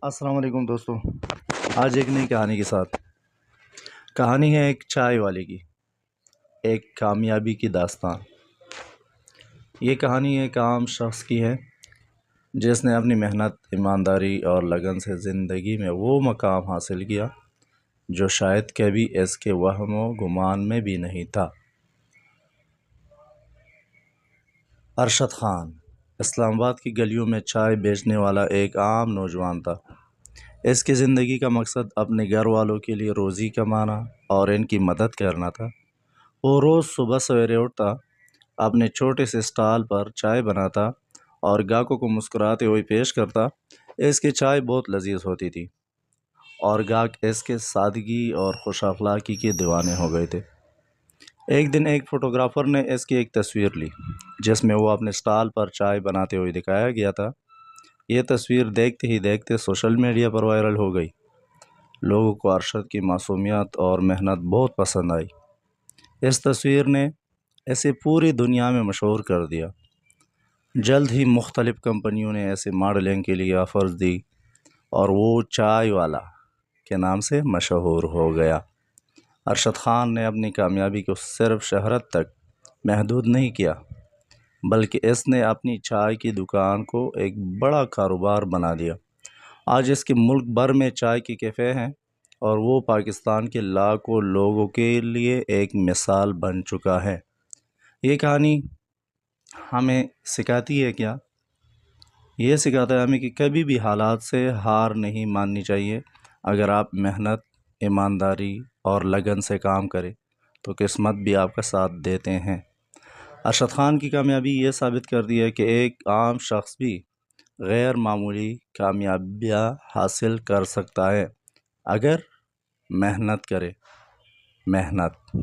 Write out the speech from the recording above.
السلام علیکم دوستوں، آج ایک نئی کہانی کے ساتھ کہانی ہے ایک چائے والے کی، ایک کامیابی کی داستان۔ یہ کہانی ایک عام شخص کی ہے جس نے اپنی محنت، ایمانداری اور لگن سے زندگی میں وہ مقام حاصل کیا جو شاید کبھی اس کے وہم و گمان میں بھی نہیں تھا۔ ارشد خان اسلام آباد کی گلیوں میں چائے بیچنے والا ایک عام نوجوان تھا۔ اس کی زندگی کا مقصد اپنے گھر والوں کے لیے روزی کمانا اور ان کی مدد کرنا تھا۔ وہ روز صبح سویرے اٹھتا، اپنے چھوٹے سے اسٹال پر چائے بناتا اور گاہکوں کو مسکراتے ہوئے پیش کرتا۔ اس کی چائے بہت لذیذ ہوتی تھی اور گاہک اس کے سادگی اور خوش اخلاقی کے دیوانے ہو گئے تھے۔ ایک دن ایک فوٹوگرافر نے اس کی ایک تصویر لی جس میں وہ اپنے اسٹال پر چائے بناتے ہوئے دکھایا گیا تھا۔ یہ تصویر دیکھتے ہی دیکھتے سوشل میڈیا پر وائرل ہو گئی۔ لوگوں کو ارشد کی معصومیت اور محنت بہت پسند آئی۔ اس تصویر نے اسے پوری دنیا میں مشہور کر دیا۔ جلد ہی مختلف کمپنیوں نے ایسے ماڈلنگ کے لیے آفرز دی اور وہ چائے والا کے نام سے مشہور ہو گیا۔ ارشد خان نے اپنی کامیابی کو صرف شہرت تک محدود نہیں کیا، بلکہ اس نے اپنی چائے کی دکان کو ایک بڑا کاروبار بنا دیا۔ آج اس کے ملک بھر میں چائے کے کیفے ہیں اور وہ پاکستان کے لاکھوں لوگوں کے لیے ایک مثال بن چکا ہے۔ یہ کہانی ہمیں سکھاتی ہے کیا؟ یہ سکھاتا ہے ہمیں کہ کبھی بھی حالات سے ہار نہیں ماننی چاہیے۔ اگر آپ محنت، ایمانداری اور لگن سے کام کریں تو قسمت بھی آپ کا ساتھ دیتے ہیں۔ ارشد خان کی کامیابی یہ ثابت کرتی ہے کہ ایک عام شخص بھی غیر معمولی کامیابیاں حاصل کر سکتا ہے اگر محنت کرے۔ محنت